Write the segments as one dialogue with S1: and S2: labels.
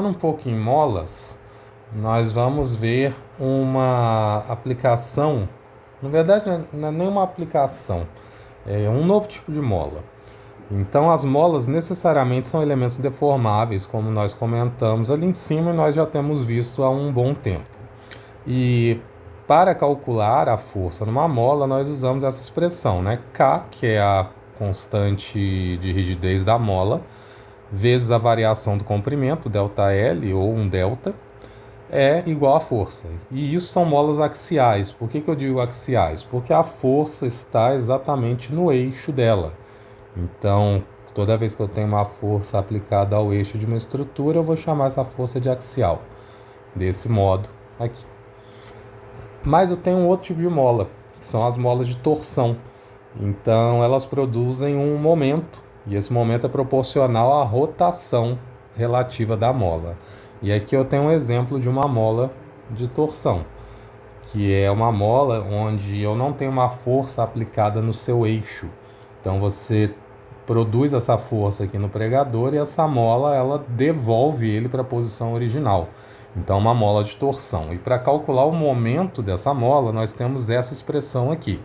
S1: Um pouco em molas, nós vamos ver uma aplicação, na verdade não é nenhuma aplicação, é um novo tipo de mola. Então as molas necessariamente são elementos deformáveis, como nós comentamos ali em cima e nós já temos visto há um bom tempo. E para calcular a força numa mola, nós usamos essa expressão, né? K, que é a constante de rigidez da mola, vezes a variação do comprimento, ΔL, ou um delta, é igual à força. E isso são molas axiais. Por que eu digo axiais? Porque a força está exatamente no eixo dela. Então, toda vez que eu tenho uma força aplicada ao eixo de uma estrutura, eu vou chamar essa força de axial. Desse modo aqui. Mas eu tenho um outro tipo de mola, que são as molas de torção. Então, elas produzem um momento, e esse momento é proporcional à rotação relativa da mola. E aqui eu tenho um exemplo de uma mola de torção, que é uma mola onde eu não tenho uma força aplicada no seu eixo. Então você produz essa força aqui no pregador e essa mola ela devolve ele para a posição original. Então uma mola de torção. E para calcular o momento dessa mola, nós temos essa expressão aqui.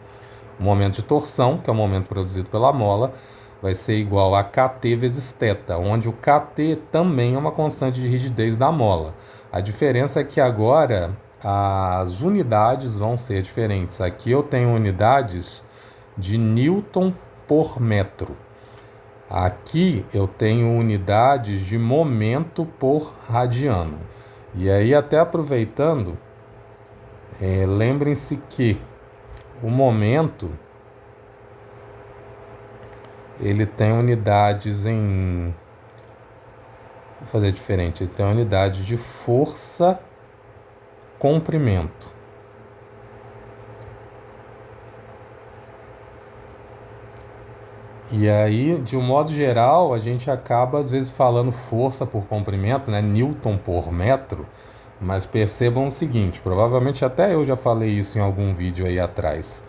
S1: O momento de torção, que é o momento produzido pela mola, vai ser igual a Kt vezes θ, onde o Kt também é uma constante de rigidez da mola. A diferença é que agora as unidades vão ser diferentes. Aqui eu tenho unidades de Newton por metro. Aqui eu tenho unidades de momento por radiano. E aí, até aproveitando, lembrem-se que o momento ele tem unidades em... Vou fazer diferente. Ele tem unidade de força comprimento. E aí, de um modo geral, a gente acaba às vezes falando força por comprimento, né? Newton por metro. Mas percebam o seguinte, provavelmente até eu já falei isso em algum vídeo aí atrás.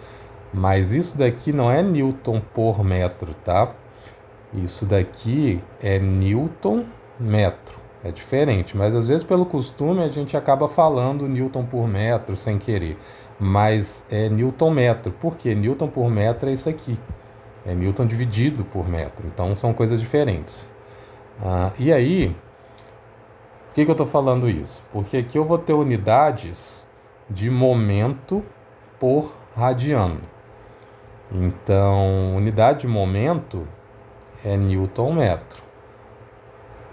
S1: Mas isso daqui não é Newton por metro, tá? Isso daqui é Newton metro. É diferente, mas às vezes pelo costume a gente acaba falando Newton por metro sem querer. Mas é Newton metro. Por quê? Newton por metro é isso aqui. É Newton dividido por metro. Então são coisas diferentes. E aí, por que eu estou falando isso? Porque aqui eu vou ter unidades de momento por radiano. Então, unidade de momento é Newton metro.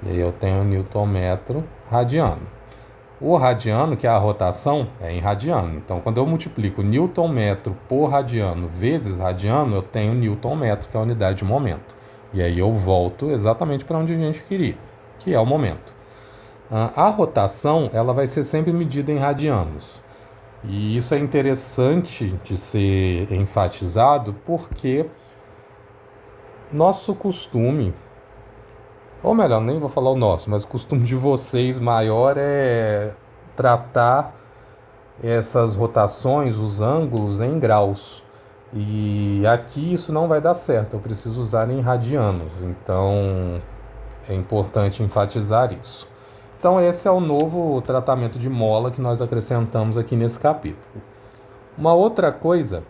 S1: E aí eu tenho Newton metro radiano. O radiano, que é a rotação, é em radiano. Então, quando eu multiplico Newton metro por radiano vezes radiano, eu tenho Newton metro, que é a unidade de momento. E aí eu volto exatamente para onde a gente queria, que é o momento. A rotação, ela vai ser sempre medida em radianos. E isso é interessante de ser enfatizado porque nosso costume, ou melhor, nem vou falar o nosso, mas o costume de vocês maior é tratar essas rotações, os ângulos em graus. E aqui isso não vai dar certo, eu preciso usar em radianos, então é importante enfatizar isso. Então esse é o novo tratamento de mola que nós acrescentamos aqui nesse capítulo. Uma outra coisa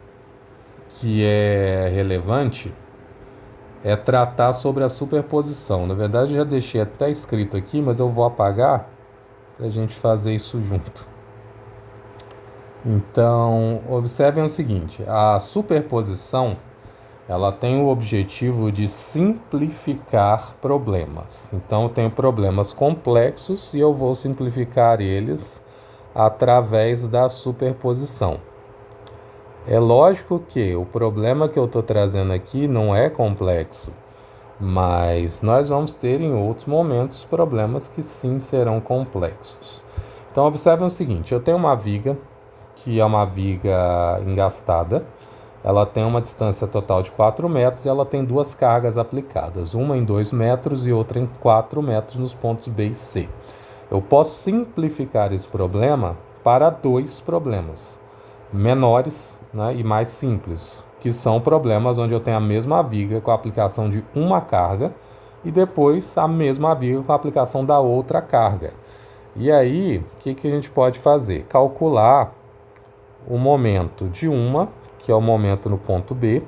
S1: que é relevante é tratar sobre a superposição. Na verdade, eu já deixei até escrito aqui, mas eu vou apagar para a gente fazer isso junto. Então, observem o seguinte, a superposição ela tem o objetivo de simplificar problemas. Então, eu tenho problemas complexos e eu vou simplificar eles através da superposição. É lógico que o problema que eu estou trazendo aqui não é complexo, mas nós vamos ter em outros momentos problemas que sim serão complexos. Então, observem o seguinte, eu tenho uma viga, que é uma viga engastada, ela tem uma distância total de 4 metros e ela tem duas cargas aplicadas, uma em 2 metros e outra em 4 metros nos pontos B e C. Eu posso simplificar esse problema para dois problemas menores, né, e mais simples, que são problemas onde eu tenho a mesma viga com a aplicação de uma carga e depois a mesma viga com a aplicação da outra carga. E aí, o que a gente pode fazer? Calcular o momento de uma, que é o momento no ponto B,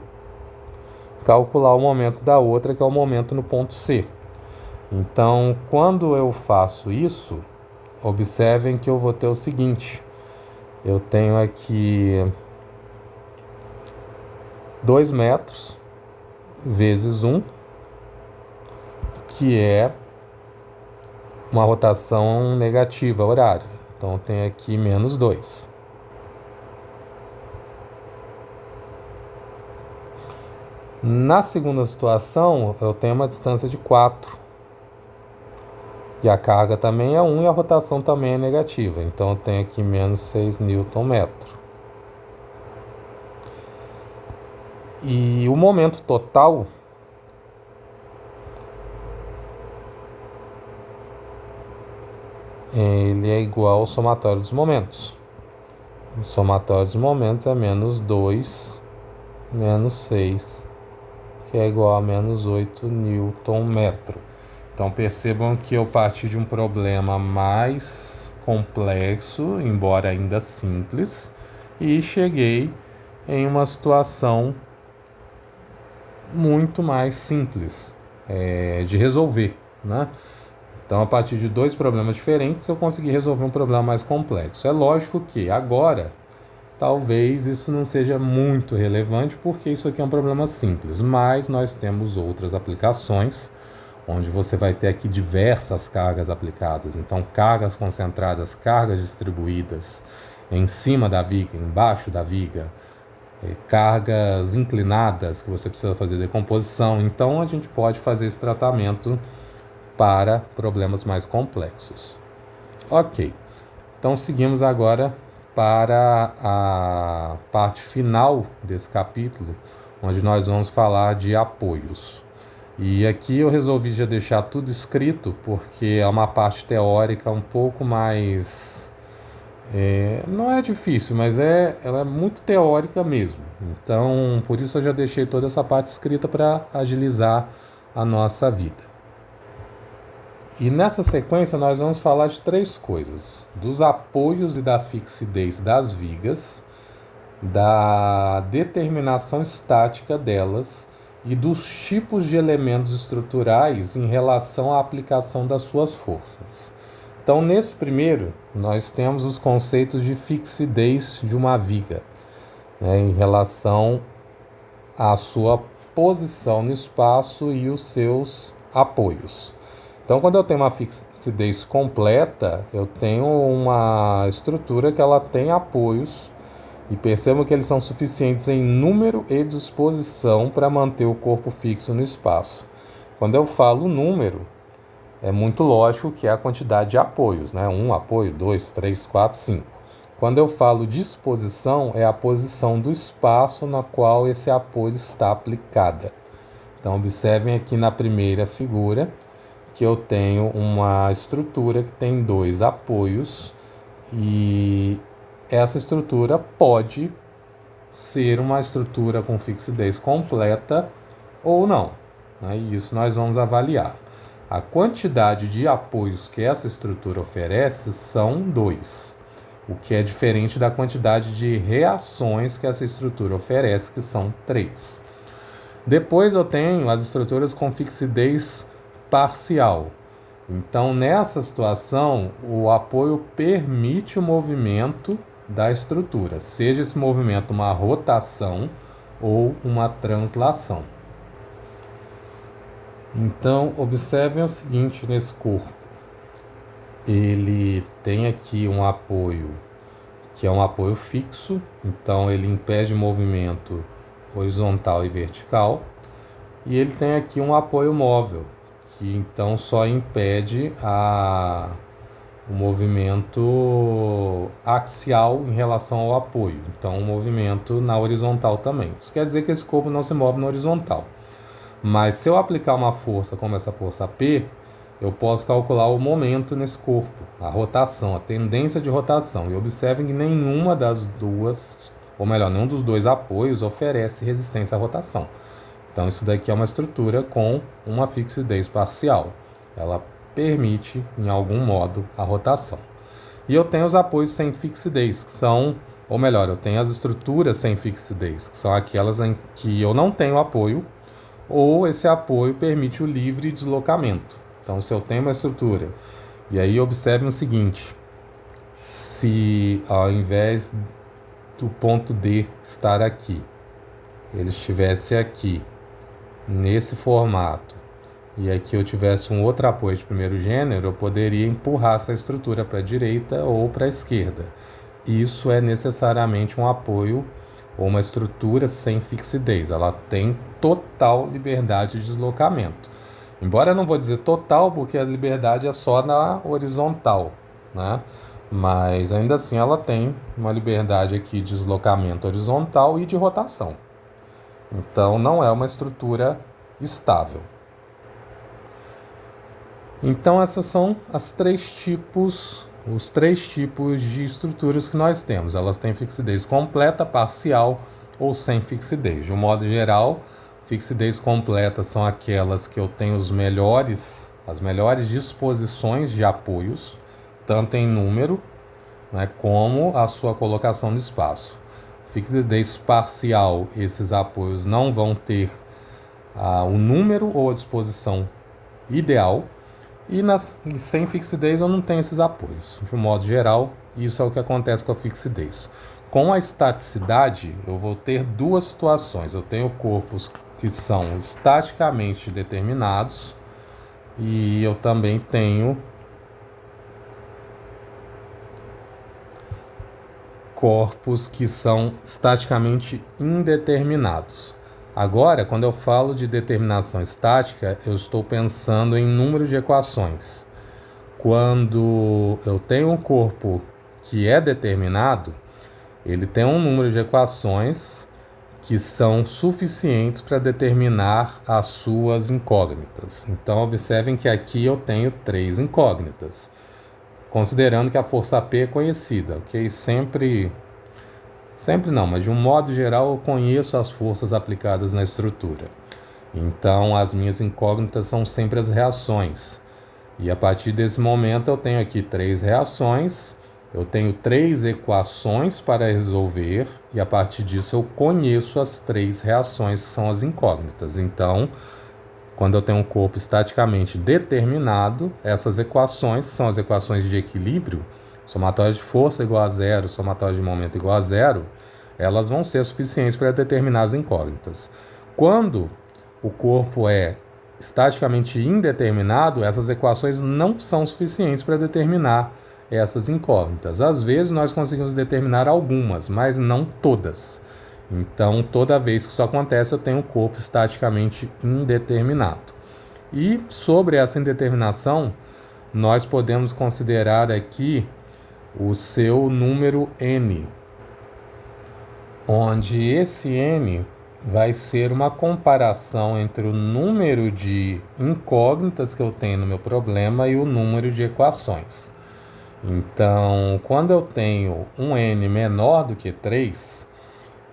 S1: calcular o momento da outra, que é o momento no ponto C. Então, quando eu faço isso, observem que eu vou ter o seguinte: eu tenho aqui 2 metros vezes 1, que é uma rotação negativa horária. Então, eu tenho aqui menos 2. Na segunda situação, eu tenho uma distância de 4. E a carga também é 1 e a rotação também é negativa. Então, eu tenho aqui menos 6 Nm. E o momento total ele é igual ao somatório dos momentos. O somatório dos momentos é menos 2 menos 6, que é igual a menos 8 Nm. Então percebam que eu parti de um problema mais complexo, embora ainda simples, e cheguei em uma situação muito mais simples de resolver, né? Então, a partir de 2 problemas diferentes, eu consegui resolver um problema mais complexo. É lógico que agora, talvez isso não seja muito relevante, porque isso aqui é um problema simples, mas nós temos outras aplicações, onde você vai ter aqui diversas cargas aplicadas. Então, cargas concentradas, cargas distribuídas em cima da viga, embaixo da viga, cargas inclinadas que você precisa fazer decomposição. Então, a gente pode fazer esse tratamento para problemas mais complexos. Ok, então seguimos agora para a parte final desse capítulo, onde nós vamos falar de apoios. E aqui eu resolvi já deixar tudo escrito, porque é uma parte teórica um pouco mais... não é difícil, mas ela é muito teórica mesmo. Então, por isso eu já deixei toda essa parte escrita para agilizar a nossa vida. E nessa sequência nós vamos falar de 3 coisas: dos apoios e da fixidez das vigas, da determinação estática delas e dos tipos de elementos estruturais em relação à aplicação das suas forças. Então, nesse primeiro, nós temos os conceitos de fixidez de uma viga, né, em relação à sua posição no espaço e os seus apoios. Então, quando eu tenho uma fixidez completa, eu tenho uma estrutura que ela tem apoios, e percebam que eles são suficientes em número e disposição para manter o corpo fixo no espaço. Quando eu falo número, é muito lógico que é a quantidade de apoios, né? 1 apoio, 2, 3, 4, 5. Quando eu falo disposição, é a posição do espaço na qual esse apoio está aplicada. Então, observem aqui na primeira figura que eu tenho uma estrutura que tem 2 apoios, e essa estrutura pode ser uma estrutura com fixidez completa ou não, né? E isso nós vamos avaliar. A quantidade de apoios que essa estrutura oferece são 2, o que é diferente da quantidade de reações que essa estrutura oferece, que são 3. Depois eu tenho as estruturas com fixidez parcial. Então, nessa situação, o apoio permite o movimento da estrutura, seja esse movimento uma rotação ou uma translação. Então, observem o seguinte nesse corpo. Ele tem aqui um apoio que é um apoio fixo, então ele impede o movimento horizontal e vertical, e ele tem aqui um apoio móvel, que então só impede o movimento axial em relação ao apoio, então o movimento na horizontal também. Isso quer dizer que esse corpo não se move na horizontal. Mas se eu aplicar uma força como essa força P, eu posso calcular o momento nesse corpo, a rotação, a tendência de rotação. E observem que nenhuma das duas, ou melhor, nenhum dos 2 apoios oferece resistência à rotação. Então isso daqui é uma estrutura com uma fixidez parcial. Ela permite, em algum modo, a rotação. E eu tenho os apoios sem fixidez, que são, ou melhor, eu tenho as estruturas sem fixidez, que são aquelas em que eu não tenho apoio, ou esse apoio permite o livre deslocamento. Então, se eu tenho uma estrutura, e aí observe o seguinte, se ao invés do ponto D estar aqui, ele estivesse aqui, nesse formato, e aqui eu tivesse um outro apoio de primeiro gênero, eu poderia empurrar essa estrutura para a direita ou para a esquerda. Isso é necessariamente um apoio ou uma estrutura sem fixidez. Ela tem total liberdade de deslocamento. Embora eu não vou dizer total, porque a liberdade é só na horizontal, né? Mas ainda assim ela tem uma liberdade aqui de deslocamento horizontal e de rotação. Então não é uma estrutura estável. Então essas são os três tipos de estruturas que nós temos. Elas têm fixidez completa, parcial ou sem fixidez. De um modo geral, fixidez completa são aquelas que eu tenho as melhores disposições de apoios, tanto em número, né, como a sua colocação no espaço. Fixidez parcial, esses apoios não vão ter o número ou a disposição ideal. E sem fixidez eu não tenho esses apoios. De um modo geral, isso é o que acontece com a fixidez. Com a estaticidade, eu vou ter duas situações. Eu tenho corpos que são estaticamente determinados e eu também tenho corpos que são estaticamente indeterminados. Agora, quando eu falo de determinação estática, eu estou pensando em número de equações. Quando eu tenho um corpo que é determinado, ele tem um número de equações que são suficientes para determinar as suas incógnitas. Então, observem que aqui eu tenho 3 incógnitas, considerando que a força P é conhecida, ok? Sempre não, mas de um modo geral eu conheço as forças aplicadas na estrutura. Então, as minhas incógnitas são sempre as reações. E a partir desse momento eu tenho aqui 3 reações, eu tenho 3 equações para resolver, e a partir disso eu conheço as 3 reações que são as incógnitas. Então, quando eu tenho um corpo estaticamente determinado, essas equações, que são as equações de equilíbrio, somatória de força igual a zero, somatória de momento igual a zero, elas vão ser suficientes para determinar as incógnitas. Quando o corpo é estaticamente indeterminado, essas equações não são suficientes para determinar essas incógnitas. Às vezes nós conseguimos determinar algumas, mas não todas. Então, toda vez que isso acontece, eu tenho um corpo estaticamente indeterminado. E sobre essa indeterminação, nós podemos considerar aqui o seu número n, onde esse n vai ser uma comparação entre o número de incógnitas que eu tenho no meu problema e o número de equações. Então, quando eu tenho um n menor do que 3,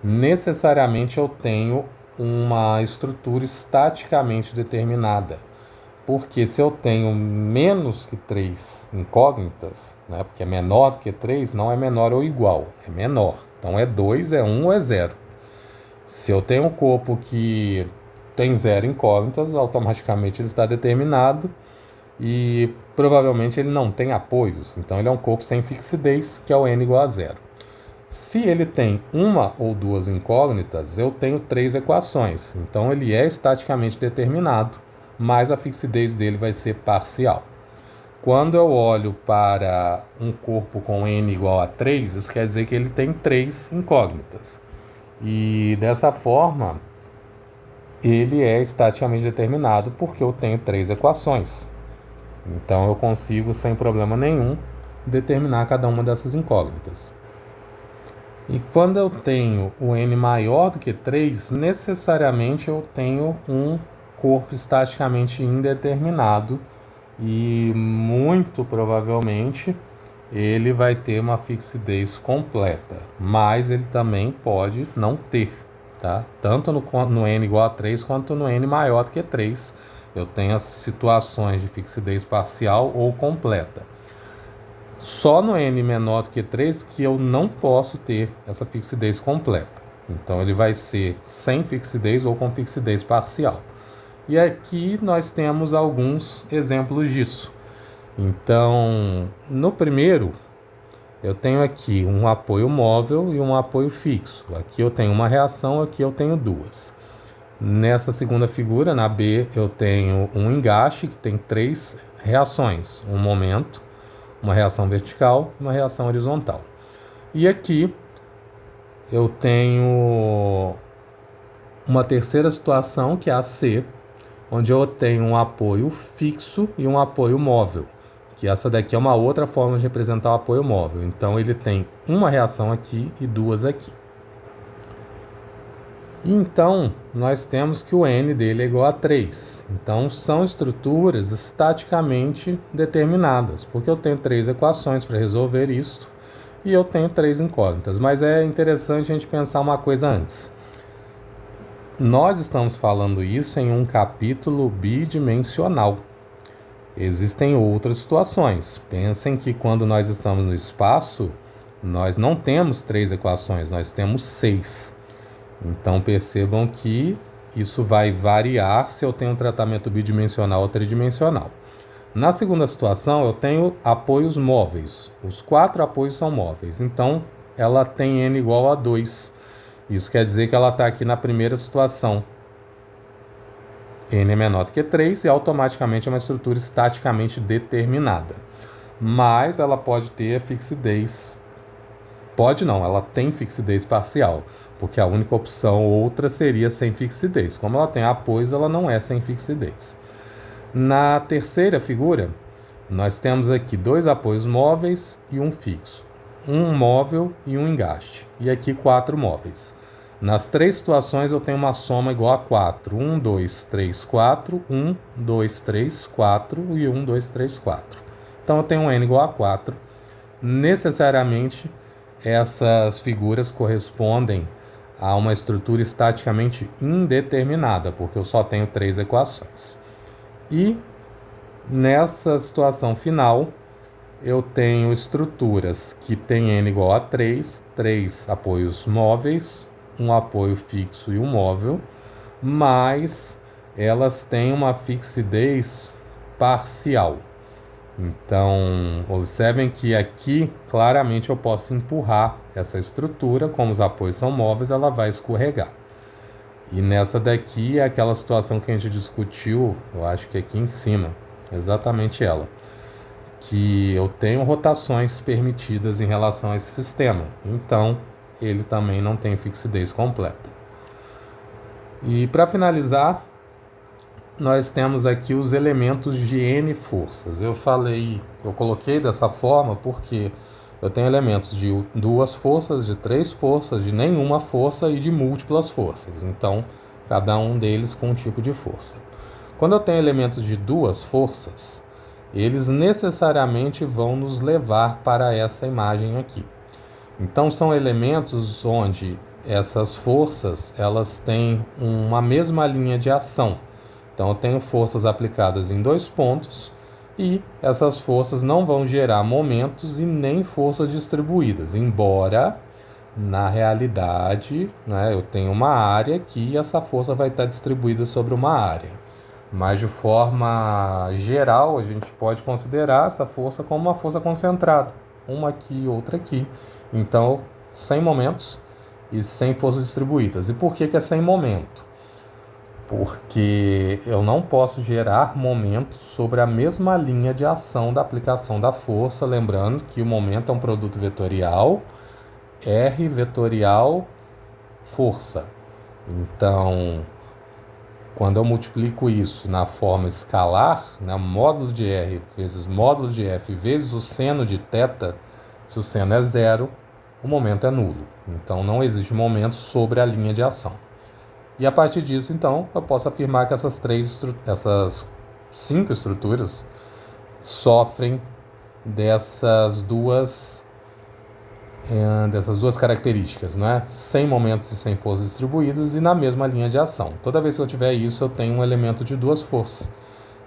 S1: necessariamente eu tenho uma estrutura estaticamente determinada. Porque se eu tenho menos que 3 incógnitas, né, porque é menor do que 3, não é menor ou igual, é menor. Então é 2, é 1 ou é 0. Se eu tenho um corpo que tem 0 incógnitas, automaticamente ele está determinado e provavelmente ele não tem apoios. Então ele é um corpo sem fixidez, que é o n igual a 0. Se ele tem uma ou duas incógnitas, eu tenho 3 equações. Então ele é estaticamente determinado, mas a fixidez dele vai ser parcial. Quando eu olho para um corpo com n igual a 3, isso quer dizer que ele tem 3 incógnitas. E dessa forma, ele é estaticamente determinado porque eu tenho 3 equações. Então eu consigo, sem problema nenhum, determinar cada uma dessas incógnitas. E quando eu tenho o n maior do que 3, necessariamente eu tenho um corpo estaticamente indeterminado e muito provavelmente ele vai ter uma fixidez completa, mas ele também pode não ter. tá? Tanto no n igual a 3 quanto no n maior do que 3. Eu tenho as situações de fixidez parcial ou completa. Só no n menor do que 3 que eu não posso ter essa fixidez completa. Então ele vai ser sem fixidez ou com fixidez parcial. E aqui nós temos alguns exemplos disso. Então, no primeiro, eu tenho aqui um apoio móvel e um apoio fixo. Aqui eu tenho uma reação, aqui eu tenho duas. Nessa segunda figura, na B, eu tenho um engaste que tem 3 reações. Um momento, uma reação vertical e uma reação horizontal. E aqui eu tenho uma terceira situação, que é a C, onde eu tenho um apoio fixo e um apoio móvel, que essa daqui é uma outra forma de representar o apoio móvel. Então ele tem uma reação aqui e duas aqui. Então nós temos que o n dele é igual a 3. Então são estruturas estaticamente determinadas, porque eu tenho 3 equações para resolver isto e eu tenho 3 incógnitas. Mas é interessante a gente pensar uma coisa antes. Nós estamos falando isso em um capítulo bidimensional. Existem outras situações. Pensem que quando nós estamos no espaço, nós não temos 3 equações, nós temos 6. Então percebam que isso vai variar se eu tenho um tratamento bidimensional ou tridimensional. Na segunda situação, eu tenho apoios móveis. Os 4 apoios são móveis. Então ela tem n igual a 2. Isso quer dizer que ela está aqui na primeira situação. N é menor do que 3 e automaticamente é uma estrutura estaticamente determinada. Mas ela pode ter fixidez. Pode não, ela tem fixidez parcial, porque a única opção outra seria sem fixidez. Como ela tem apoios, ela não é sem fixidez. Na terceira figura, nós temos aqui 2 apoios móveis e um fixo. Um móvel e um engaste. E aqui 4 móveis. Nas 3 situações eu tenho uma soma igual a 4. 1, 2, 3, 4. 1, 2, 3, 4 e 1, 2, 3, 4. Então eu tenho um n igual a 4. Necessariamente essas figuras correspondem a uma estrutura estaticamente indeterminada, porque eu só tenho 3 equações. E nessa situação final, eu tenho estruturas que têm n igual a 3, 3 apoios móveis, um apoio fixo e um móvel, mas elas têm uma fixidez parcial. Então, observem que aqui claramente eu posso empurrar essa estrutura, como os apoios são móveis, ela vai escorregar. E nessa daqui é aquela situação que a gente discutiu, eu acho que aqui em cima, exatamente ela, que eu tenho rotações permitidas em relação a esse sistema. Então, ele também não tem fixidez completa. E para finalizar, nós temos aqui os elementos de N forças. Eu coloquei dessa forma porque eu tenho elementos de 2 forças, de 3 forças, de nenhuma força e de múltiplas forças. Então, cada um deles com um tipo de força. Quando eu tenho elementos de 2 forças, eles necessariamente vão nos levar para essa imagem aqui. Então são elementos onde essas forças elas têm uma mesma linha de ação. Então eu tenho forças aplicadas em 2 pontos e essas forças não vão gerar momentos e nem forças distribuídas, embora na realidade, né, eu tenho uma área que essa força vai estar distribuída sobre uma área. Mas de forma geral, a gente pode considerar essa força como uma força concentrada. Uma aqui, outra aqui. Então, sem momentos e sem forças distribuídas. E por que é sem momento? Porque eu não posso gerar momentos sobre a mesma linha de ação da aplicação da força. Lembrando que o momento é um produto vetorial, R vetorial, força. Então, quando eu multiplico isso na forma escalar, né, módulo de R vezes módulo de F vezes o seno de θ, se o seno é 0, o momento é nulo. Então não existe momento sobre a linha de ação. E a partir disso, então, eu posso afirmar que essas 5 estruturas sofrem dessas duas dessas duas características, né? Sem momentos e sem forças distribuídas e na mesma linha de ação. Toda vez que eu tiver isso, eu tenho um elemento de duas forças.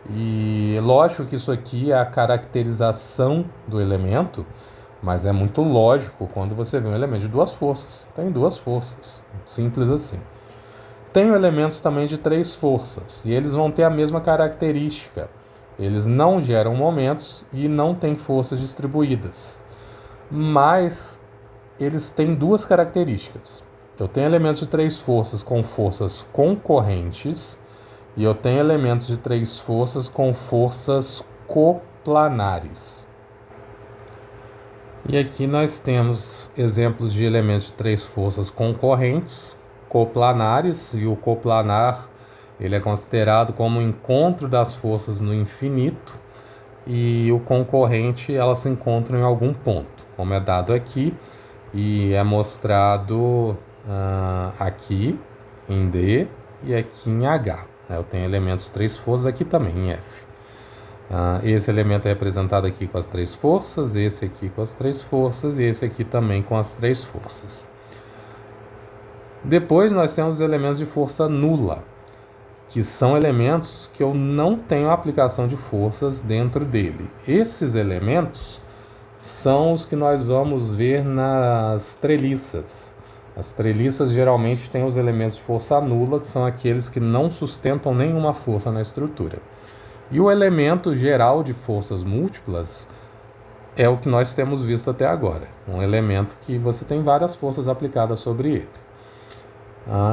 S1: E lógico que isso aqui é a caracterização do elemento, mas é muito lógico quando você vê um elemento de duas forças. Tem duas forças, simples assim. Tenho elementos também de três forças, e eles vão ter a mesma característica. Eles não geram momentos e não têm forças distribuídas. Mas eles têm duas características. Eu tenho elementos de três forças com forças concorrentes e eu tenho elementos de três forças com forças coplanares. E aqui nós temos exemplos de elementos de três forças concorrentes, coplanares, e o coplanar ele é considerado como o encontro das forças no infinito, e o concorrente elas se encontram em algum ponto, como é dado aqui, e é mostrado aqui em D e aqui em H. Eu tenho elementos de três forças aqui também em F. Esse elemento é representado aqui com as três forças, esse aqui com as três forças e esse aqui também com as três forças. Depois nós temos os elementos de força nula, que são elementos que eu não tenho aplicação de forças dentro dele. Esses elementos são os que nós vamos ver nas treliças. As treliças geralmente têm os elementos de força nula, que são aqueles que não sustentam nenhuma força na estrutura. E o elemento geral de forças múltiplas é o que nós temos visto até agora. Um elemento que você tem várias forças aplicadas sobre ele.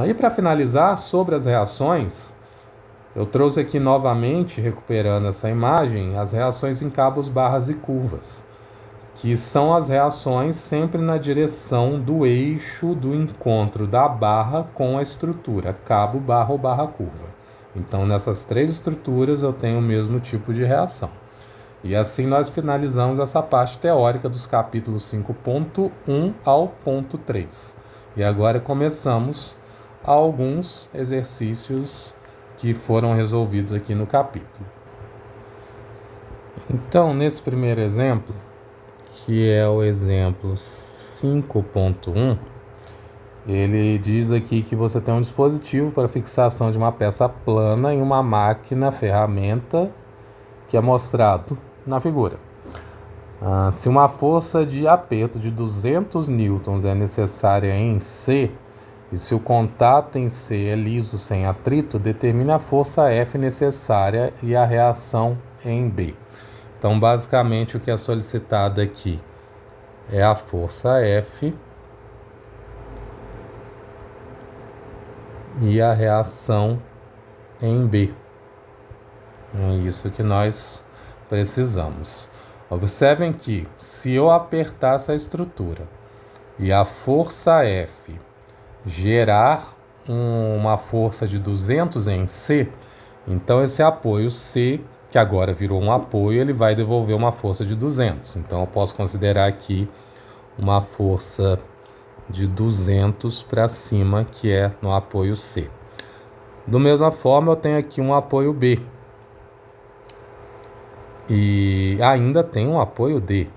S1: E para finalizar, sobre as reações, eu trouxe aqui novamente, recuperando essa imagem, as reações em cabos, barras e curvas, que são as reações sempre na direção do eixo do encontro da barra com a estrutura, cabo, barra ou barra curva. Então, nessas três estruturas eu tenho o mesmo tipo de reação. E assim nós finalizamos essa parte teórica dos capítulos 5.1 ao ponto 3. E agora começamos alguns exercícios que foram resolvidos aqui no capítulo. Então, nesse primeiro exemplo, que é o exemplo 5.1, ele diz aqui que você tem um dispositivo para fixação de uma peça plana em uma máquina, ferramenta, que é mostrado na figura. Se uma força de aperto de 200 newtons é necessária em C, e se o contato em C é liso sem atrito, determine a força F necessária e a reação em B. Então, basicamente, o que é solicitado aqui é a força F e a reação em B. É isso que nós precisamos. Observem que, se eu apertar essa estrutura e a força F gerar uma força de 200 em C, então esse apoio C, que agora virou um apoio, ele vai devolver uma força de 200. Então eu posso considerar aqui uma força de 200 para cima, que é no apoio C. Da mesma forma, eu tenho aqui um apoio B. E ainda tem um apoio D.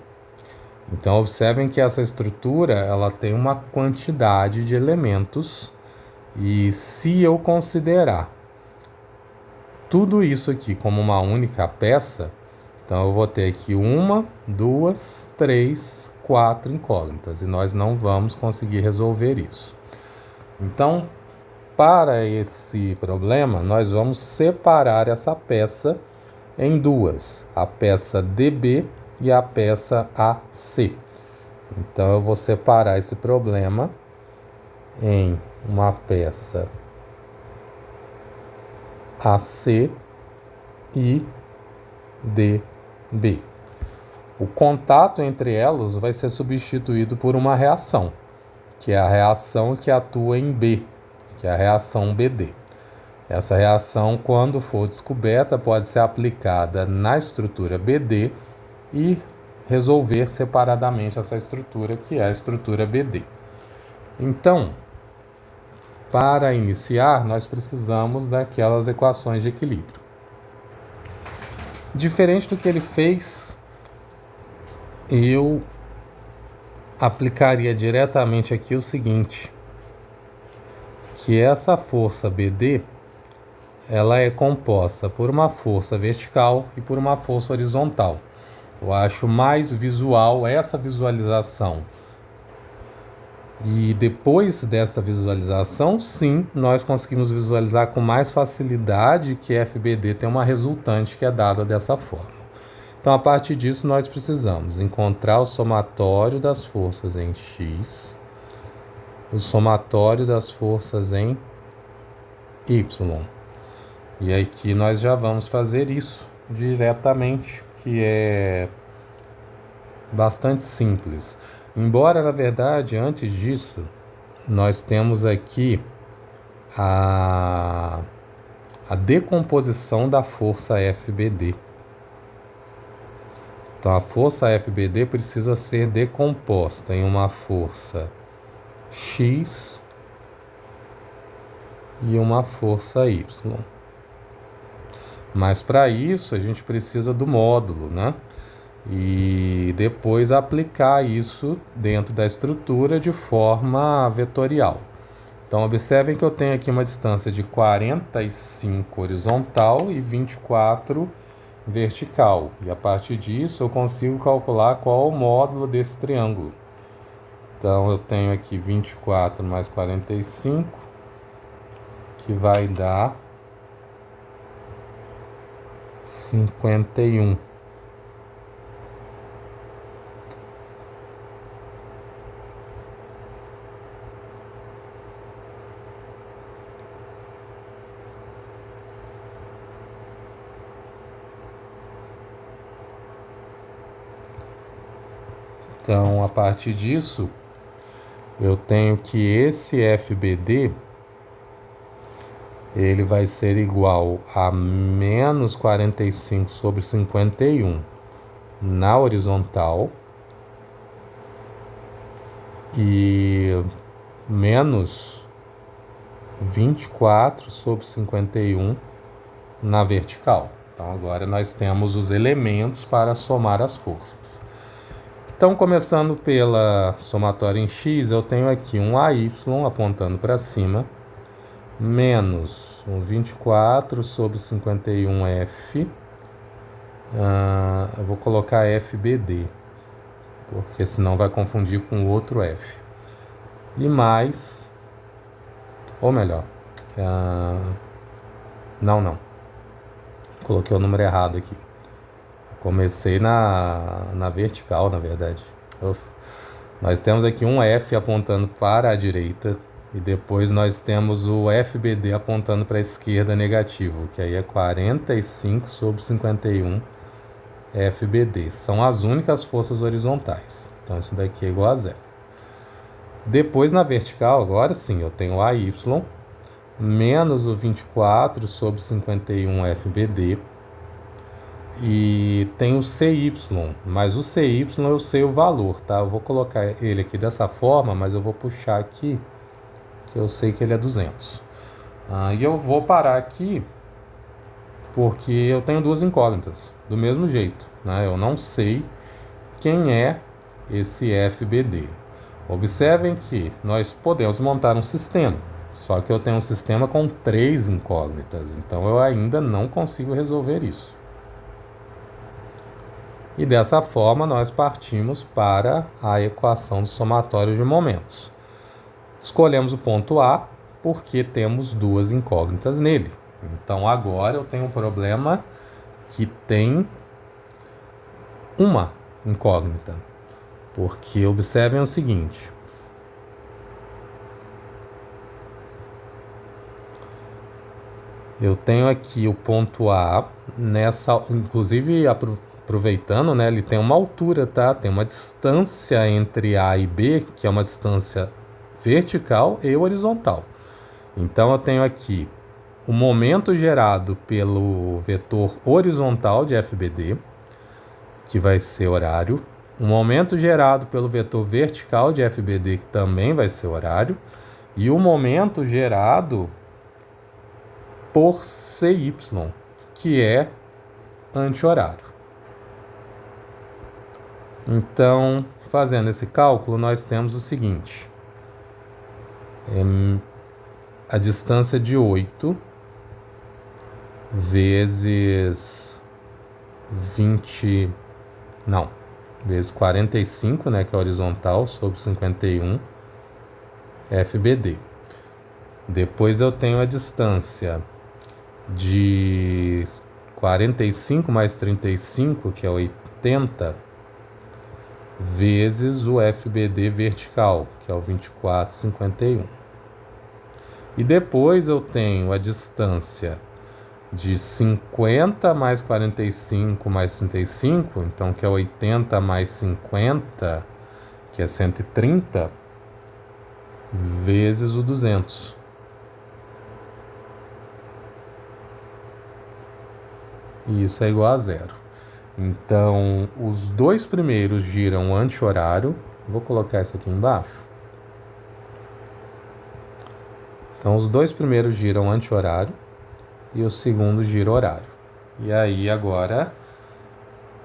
S1: Então, observem que essa estrutura ela tem uma quantidade de elementos, e se eu considerar tudo isso aqui como uma única peça, então eu vou ter aqui 1, 2, 3, 4 incógnitas, e nós não vamos conseguir resolver isso. Então, para esse problema, nós vamos separar essa peça em duas, a peça DB e a peça AC. Então, eu vou separar esse problema em uma peça AC e DB. O contato entre elas vai ser substituído por uma reação, que é a reação que atua em B, que é a reação BD. Essa reação, quando for descoberta, pode ser aplicada na estrutura BD e resolver separadamente essa estrutura, que é a estrutura BD. Então, para iniciar, nós precisamos daquelas equações de equilíbrio. Diferente do que ele fez, eu aplicaria diretamente aqui o seguinte, que essa força BD, ela é composta por uma força vertical e por uma força horizontal. Eu acho mais visual essa visualização. E depois dessa visualização, sim, nós conseguimos visualizar com mais facilidade que FBD tem uma resultante que é dada dessa forma. Então, a partir disso, nós precisamos encontrar o somatório das forças em X, o somatório das forças em Y. E aqui nós já vamos fazer isso diretamente, que é bastante simples. Embora, na verdade, antes disso, nós temos aqui a decomposição da força FBD. Então, a força FBD precisa ser decomposta em uma força X e uma força Y. Mas para isso a gente precisa do módulo, né? E depois aplicar isso dentro da estrutura de forma vetorial. Então observem que eu tenho aqui uma distância de 45 horizontal e 24 vertical. E a partir disso eu consigo calcular qual é o módulo desse triângulo. Então eu tenho aqui 24 mais 45, que vai dar 51. Então, a partir disso, eu tenho que esse FBD, ele vai ser igual a menos 45 sobre 51 na horizontal e menos 24 sobre 51 na vertical. Então, agora nós temos os elementos para somar as forças. Então, começando pela somatória em X, eu tenho aqui um AY apontando para cima, menos um 24 sobre 51F, eu vou colocar FBD, porque senão vai confundir com outro F. E mais, ou melhor, não, coloquei o número errado aqui. Comecei na vertical, na verdade. Nós temos aqui um F apontando para a direita e depois nós temos o FBD apontando para a esquerda negativo, que aí é 45 sobre 51 FBD. São as únicas forças horizontais. Então isso daqui é igual a zero. Depois na vertical, agora sim, eu tenho AY menos o 24 sobre 51 FBD. E tem o CY, mas o CY eu sei o valor, tá? Eu vou colocar ele aqui dessa forma, mas eu vou puxar aqui, que eu sei que ele é 200. E eu vou parar aqui, porque eu tenho duas incógnitas, do mesmo jeito, né? Eu não sei quem é esse FBD. Observem que nós podemos montar um sistema, só que eu tenho um sistema com 3 incógnitas, então eu ainda não consigo resolver isso. E dessa forma nós partimos para a equação do somatório de momentos. Escolhemos o ponto A porque temos duas incógnitas nele. Então agora eu tenho um problema que tem uma incógnita. Porque observem o seguinte. Eu tenho aqui o ponto A, inclusive aproveitando, né, ele tem uma altura, tá? Tem uma distância entre A e B, que é uma distância vertical e horizontal. Então eu tenho aqui o momento gerado pelo vetor horizontal de FBD, que vai ser horário, o momento gerado pelo vetor vertical de FBD, que também vai ser horário, e o momento gerado por CY, que é anti-horário. Então, fazendo esse cálculo, nós temos o seguinte. A distância de 8 vezes 20... Não, vezes 45, né, que é a horizontal, sobre 51, FBD. Depois eu tenho a distância de 45 mais 35, que é 80, vezes o FBD vertical, que é o 24,51. E depois eu tenho a distância de 50 mais 45 mais 35, então que é 80 mais 50, que é 130, vezes o 200. E isso é igual a zero. Então, os dois primeiros giram anti-horário. Vou colocar isso aqui embaixo. Então, os dois primeiros giram anti-horário e o segundo gira horário. E aí, agora,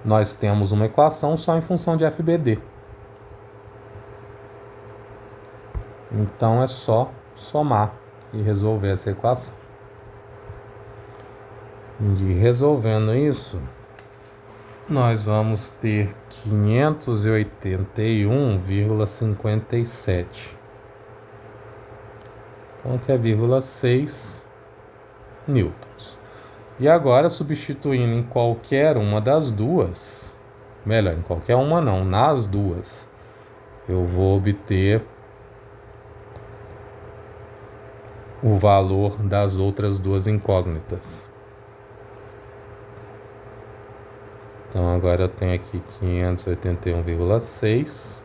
S1: nós temos uma equação só em função de FBD. Então, é só somar e resolver essa equação. E resolvendo isso, nós vamos ter 581,57. Então, que é 0,6 newtons. E agora, substituindo em qualquer uma das duas, melhor, em qualquer uma não, nas duas, eu vou obter o valor das outras duas incógnitas. Então, agora eu tenho aqui 581,6.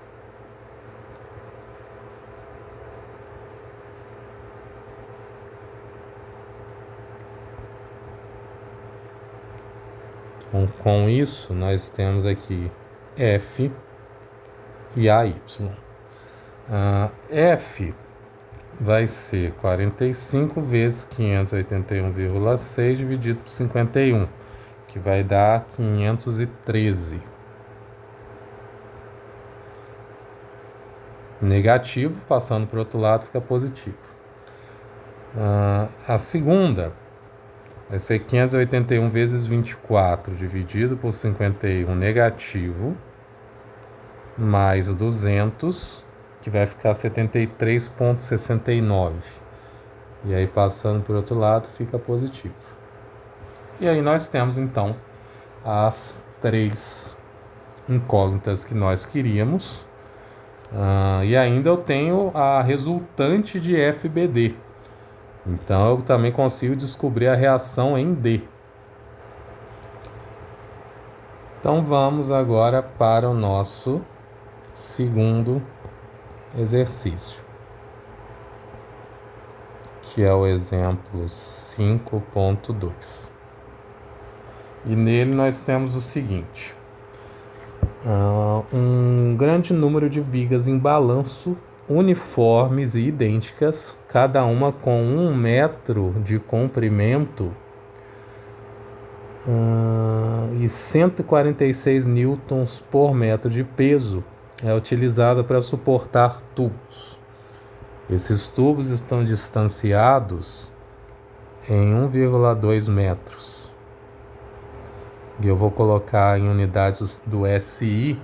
S1: Então, com isso, nós temos aqui F e AY. F vai ser 45 vezes 581,6 dividido por 51, que vai dar 513. Negativo, passando para o outro lado, fica positivo. A segunda vai ser 581 vezes 24 dividido por 51 negativo, mais 200, que vai ficar 73,69. E aí, passando por outro lado, fica positivo. E aí nós temos, então, as três incógnitas que nós queríamos. E ainda eu tenho a resultante de FBD. Então, eu também consigo descobrir a reação em D. Então, vamos agora para o nosso segundo exercício, que é o exemplo 5.2. E nele nós temos o seguinte. Um grande número de vigas em balanço, uniformes e idênticas, cada uma com 1 metro de comprimento e 146 newtons por metro de peso, é utilizada para suportar tubos. Esses tubos estão distanciados em 1,2 metros. E eu vou colocar em unidades do SI,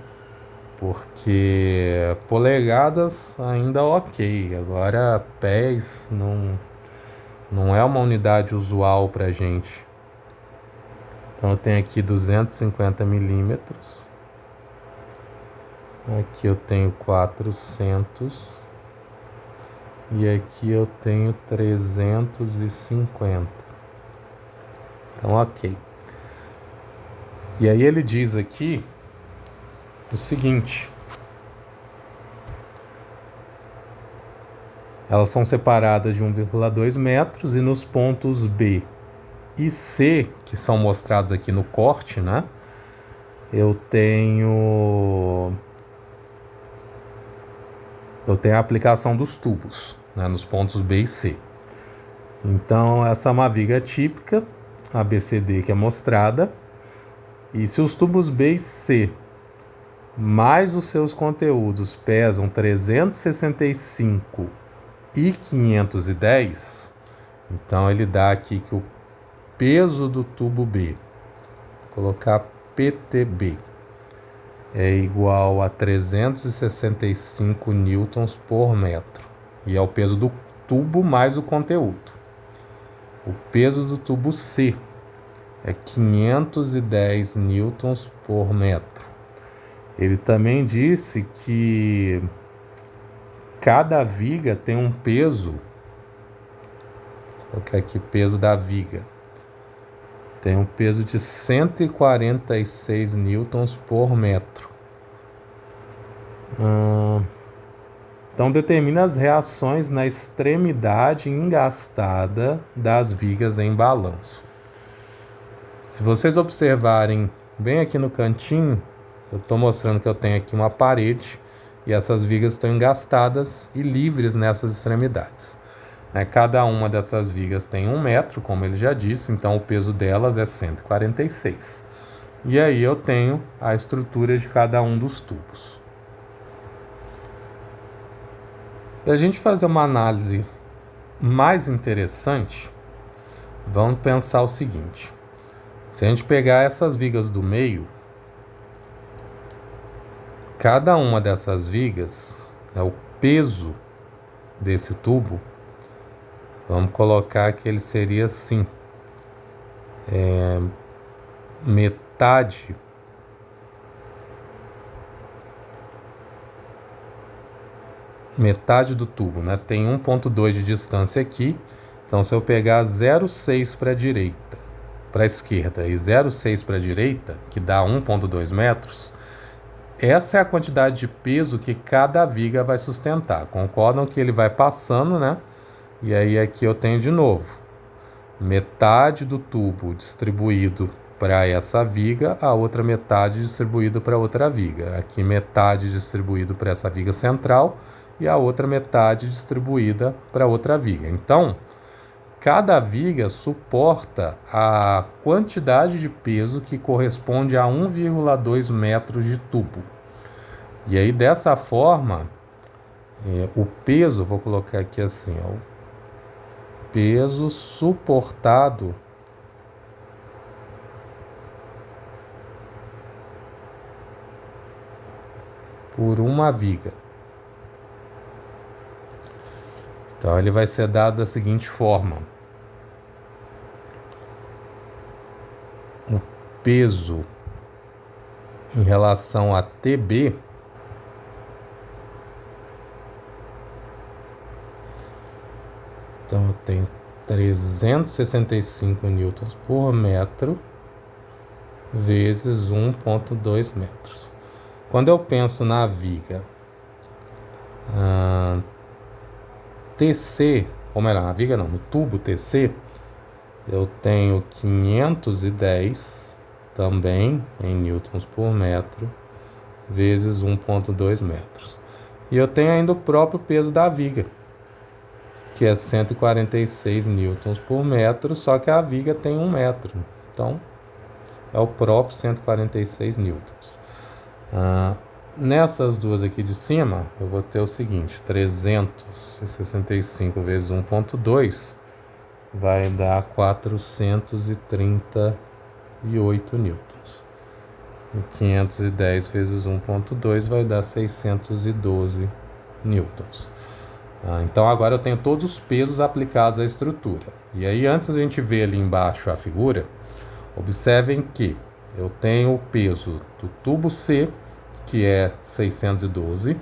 S1: porque polegadas ainda ok. Agora pés não é uma unidade usual para a gente. Então eu tenho aqui 250 milímetros. Aqui eu tenho 400. E aqui eu tenho 350. Então ok. E aí ele diz aqui o seguinte: elas são separadas de 1,2 metros e nos pontos B e C, que são mostrados aqui no corte, né? Eu tenho a aplicação dos tubos, né, nos pontos B e C. Então, essa é uma viga típica, a BCD, que é mostrada. E se os tubos B e C mais os seus conteúdos pesam 365 e 510, então ele dá aqui que o peso do tubo B, vou colocar PTB, é igual a 365 newtons por metro. E é o peso do tubo mais o conteúdo. O peso do tubo C é 510 newtons por metro. Ele também disse que cada viga tem um peso. Vou colocar aqui peso da viga. Tem um peso de 146 newtons por metro. Então, determina as reações na extremidade engastada das vigas em balanço. Se vocês observarem bem aqui no cantinho, eu estou mostrando que eu tenho aqui uma parede e essas vigas estão engastadas e livres nessas extremidades. Cada uma dessas vigas tem 1 metro, como ele já disse, então o peso delas é 146. E aí eu tenho a estrutura de cada um dos tubos. Para a gente fazer uma análise mais interessante, vamos pensar o seguinte. Se a gente pegar essas vigas do meio, cada uma dessas vigas, o peso desse tubo, vamos colocar que ele seria assim, metade do tubo, Tem 1,2 de distância aqui, então se eu pegar 0,6 para a direita, para a esquerda e 0,6 para a direita, que dá 1,2 metros, essa é a quantidade de peso que cada viga vai sustentar. Concordam que ele vai passando, E aí aqui eu tenho de novo, metade do tubo distribuído para essa viga, a outra metade distribuído para outra viga. Aqui metade distribuído para essa viga central e a outra metade distribuída para outra viga. Então, cada viga suporta a quantidade de peso que corresponde a 1,2 metros de tubo. E aí, dessa forma, o peso, vou colocar aqui assim, o peso suportado por uma viga. Então, ele vai ser dado da seguinte forma. O peso em relação a TB então eu tenho 365 newtons por metro vezes 1,2 metros. Quando eu penso na viga TC, ou melhor, na viga não, no tubo TC, eu tenho 510 também em newtons por metro vezes 1,2 metros. E eu tenho ainda o próprio peso da viga, que é 146 newtons por metro, só que a viga tem 1 metro. Então, é o próprio 146 newtons. Nessas duas aqui de cima, eu vou ter o seguinte, 365 vezes 1,2 vai dar 438 newtons. E 510 vezes 1,2 vai dar 612 newtons. Então agora eu tenho todos os pesos aplicados à estrutura. E aí, antes da gente ver ali embaixo a figura, observem que eu tenho o peso do tubo C, que é 612.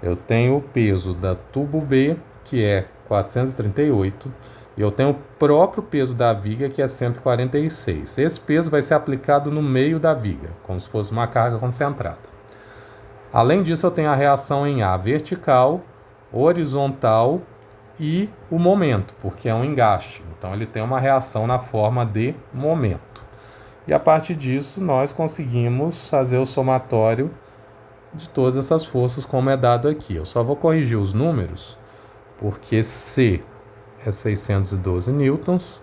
S1: Eu tenho o peso da tubo B, que é 438. E eu tenho o próprio peso da viga, que é 146. Esse peso vai ser aplicado no meio da viga, como se fosse uma carga concentrada. Além disso, eu tenho a reação em A vertical, horizontal e o momento, porque é um engaste. Então, ele tem uma reação na forma de momento. E a partir disso, nós conseguimos fazer o somatório de todas essas forças, como é dado aqui. Eu só vou corrigir os números, porque C é 612 newtons,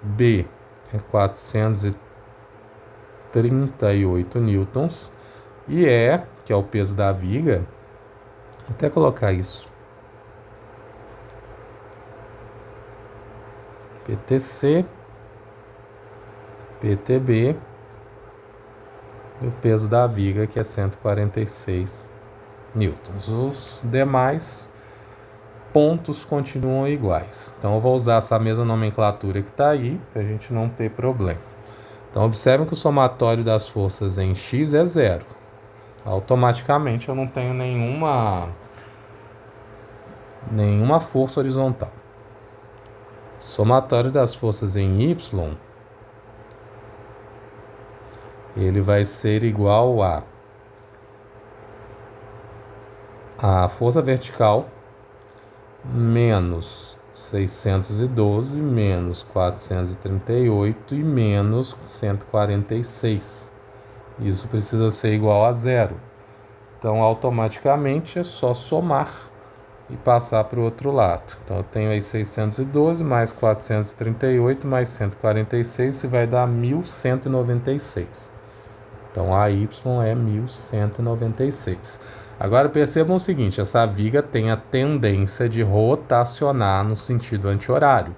S1: B é 438 newtons E E, que é o peso da viga, vou até colocar isso. PTC, PTB e o peso da viga, que é 146 newtons. Os demais pontos continuam iguais. Então eu vou usar essa mesma nomenclatura que está aí, para a gente não ter problema. Então observem que o somatório das forças em X é 0. Automaticamente eu não tenho nenhuma força horizontal. Somatório das forças em Y, ele vai ser igual a força vertical menos 612 menos 438 e menos 146. Isso precisa ser igual a 0. Então, automaticamente é só somar e passar para o outro lado. Então, eu tenho aí 612 mais 438 mais 146, isso vai dar 1196. Então, a Y é 1196. Agora, percebam o seguinte, essa viga tem a tendência de rotacionar no sentido anti-horário.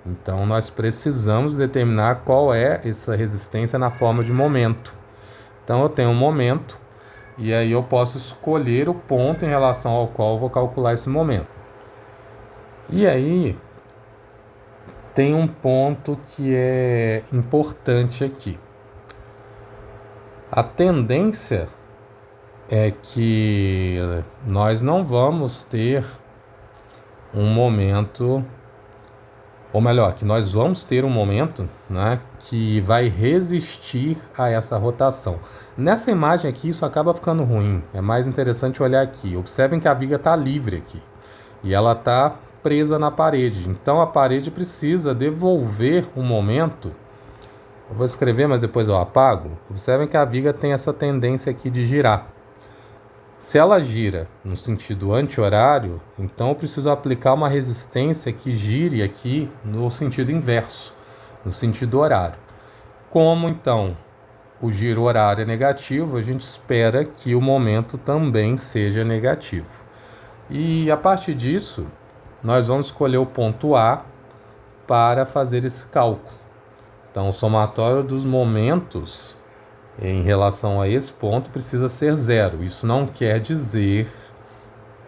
S1: Então, nós precisamos determinar qual é essa resistência na forma de momento. Então, eu tenho um momento, e aí eu posso escolher o ponto em relação ao qual eu vou calcular esse momento. E aí, tem um ponto que é importante aqui. A tendência é que nós não vamos ter um momento, ou melhor, que nós vamos ter um momento, né, que vai resistir a essa rotação. Nessa imagem aqui isso acaba ficando ruim, é mais interessante olhar aqui. Observem que a viga está livre aqui e ela está presa na parede, então a parede precisa devolver um momento. Eu vou escrever, mas depois eu apago. Observem que a viga tem essa tendência aqui de girar. Se ela gira no sentido anti-horário, então eu preciso aplicar uma resistência que gire aqui no sentido inverso, no sentido horário. Como então o giro horário é negativo, a gente espera que o momento também seja negativo. E a partir disso, nós vamos escolher o ponto A para fazer esse cálculo. Então, o somatório dos momentos em relação a esse ponto precisa ser 0. Isso não quer dizer,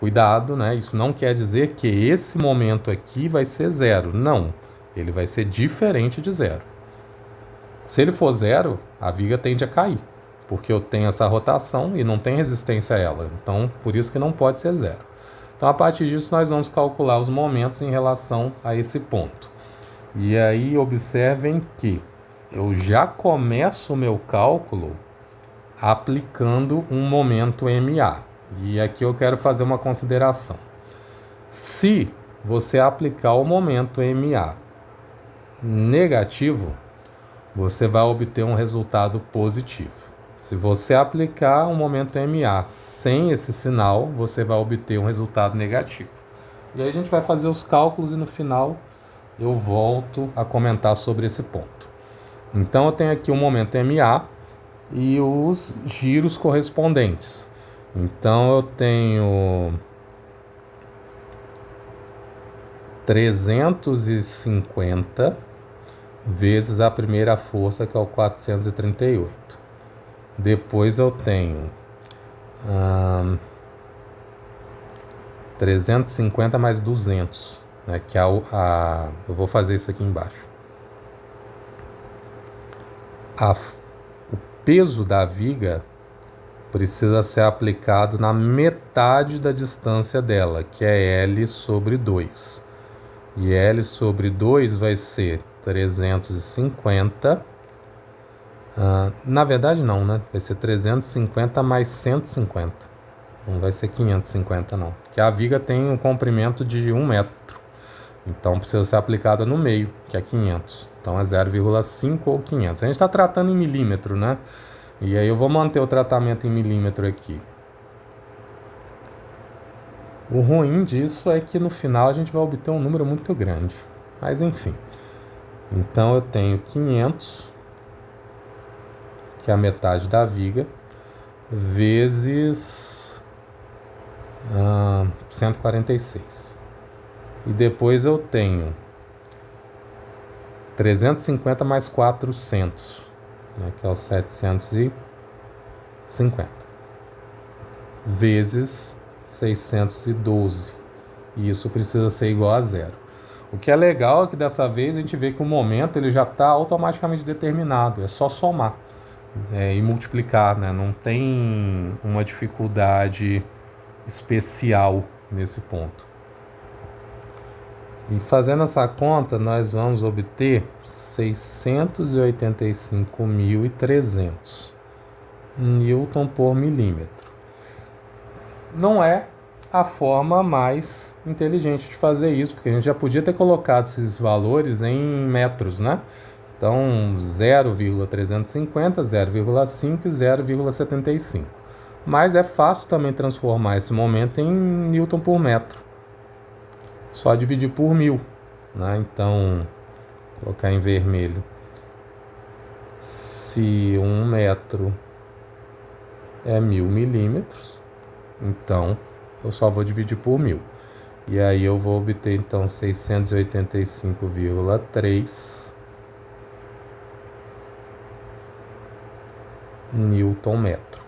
S1: cuidado, né? Isso não quer dizer que esse momento aqui vai ser 0. Não, ele vai ser diferente de 0. Se ele for 0, a viga tende a cair, porque eu tenho essa rotação e não tem resistência a ela. Então, por isso que não pode ser 0. Então, a partir disso, nós vamos calcular os momentos em relação a esse ponto. E aí observem que eu já começo o meu cálculo aplicando um momento MA. E aqui eu quero fazer uma consideração. Se você aplicar o momento MA negativo, você vai obter um resultado positivo. Se você aplicar um momento MA sem esse sinal, você vai obter um resultado negativo. E aí a gente vai fazer os cálculos e no final eu volto a comentar sobre esse ponto. Então eu tenho aqui um momento MA e os giros correspondentes. Então eu tenho 350 vezes a primeira força, que é o 438. Depois eu tenho 350 mais 200, né, que é eu vou fazer isso aqui embaixo. O peso da viga precisa ser aplicado na metade da distância dela, que é L sobre 2. E L sobre 2 vai ser 350. Na verdade não, né? Vai ser 350 mais 150. Não vai ser 550 não. Porque a viga tem um comprimento de 1 metro. Então precisa ser aplicada no meio, que é 500. Então é 0,5 ou 500. A gente está tratando em milímetro, né? E aí eu vou manter o tratamento em milímetro aqui. O ruim disso é que no final a gente vai obter um número muito grande. Mas enfim. Então eu tenho 500, que é a metade da viga, vezes 146. E depois eu tenho 350 mais 400, né, que é o 750, vezes 612. E isso precisa ser igual a zero. O que é legal é que dessa vez a gente vê que o momento ele já está automaticamente determinado. É só somar e multiplicar, né? Não tem uma dificuldade especial nesse ponto. E fazendo essa conta, nós vamos obter 685.300 newton por milímetro. Não é a forma mais inteligente de fazer isso, porque a gente já podia ter colocado esses valores em metros, né? Então, 0,350, 0,5 e 0,75. Mas é fácil também transformar esse momento em newton por metro. Só dividir por 1000, né? Então, vou colocar em vermelho. Se 1 metro é 1000 milímetros, então eu só vou dividir por 1000. E aí eu vou obter então 685,3 newton metro.